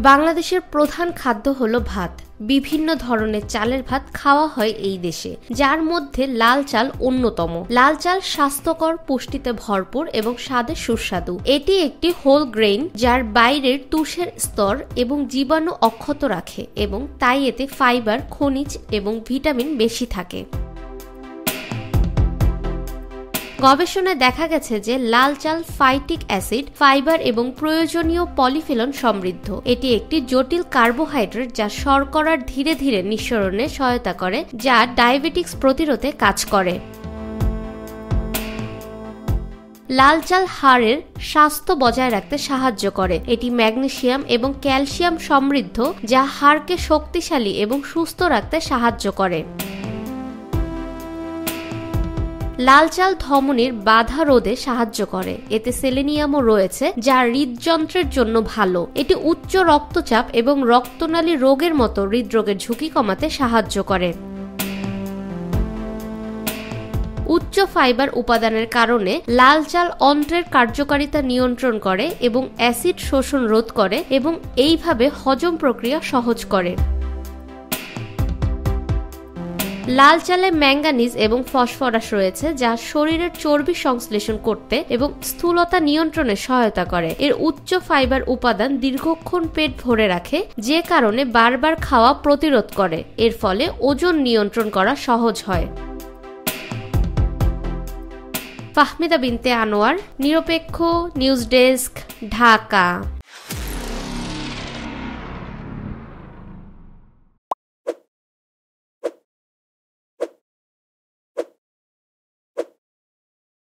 বাংলাদেশের প্রধান খাদ্য হলো ভাত। বিভিন্ন ধরনের চালের ভাত খাওয়া হয় এই দেশে, যার মধ্যে লাল চাল অন্যতম। লাল চাল স্বাস্থ্যকর, পুষ্টিতে ভরপুর এবং স্বাদে সুস্বাদু। এটি একটি হোল গ্রেইন যার বাইরের তুষের স্তর এবং জীবাণু অক্ষত রাখে এবং তাই এতে ফাইবার, খনিজ এবং ভিটামিন বেশি থাকে। গবেষণায় দেখা গেছে যে লাল চাল ফাইটিক অ্যাসিড, ফাইবার এবং প্রয়োজনীয় পলিফেনল সমৃদ্ধ। এটি একটি জটিল কার্বোহাইড্রেট যা শর্করার ধীরে ধীরে নিঃসরণে সহায়তা করে, যা ডায়াবেটিস প্রতিরোধে কাজ করে। লাল চাল হাড়ের স্বাস্থ্য বজায় রাখতে সাহায্য করে। এটি ম্যাগনেসিয়াম এবং ক্যালসিয়াম সমৃদ্ধ, যা হাড়কে শক্তিশালী এবং সুস্থ রাখতে সাহায্য করে। লাল চাল ধমনীর বাধা রোধে সাহায্য করে। এতে সেলেনিয়ামও রয়েছে, যা হৃদযন্ত্রের জন্য ভালো। এটি উচ্চ রক্তচাপ এবং রক্তনালী রোগের মতো হৃদরোগের ঝুঁকি কমাতে সাহায্য করে। উচ্চ ফাইবার উপাদানের কারণে লাল চাল অন্ত্রের কার্যকারিতা নিয়ন্ত্রণ করে এবং অ্যাসিড শোষণ রোধ করে এবং এইভাবে হজম প্রক্রিয়া সহজ করে। লাল চালে ম্যাঙ্গানিজ এবং ফসফরাস রয়েছে, যা শরীরের চর্বি সংশ্লেষণ করতে এবং স্থূলতা নিয়ন্ত্রণে সহায়তা করে। এর উচ্চ ফাইবার উপাদান দীর্ঘক্ষণ পেট ভরে রাখে, যে কারণে বারবার খাওয়া প্রতিরোধ করে। এর ফলে ওজন নিয়ন্ত্রণ করা সহজ হয়। ফাহমিদা বিনতে আনোয়ার, নিরপেক্ষ নিউজ ডেস্ক, ঢাকা।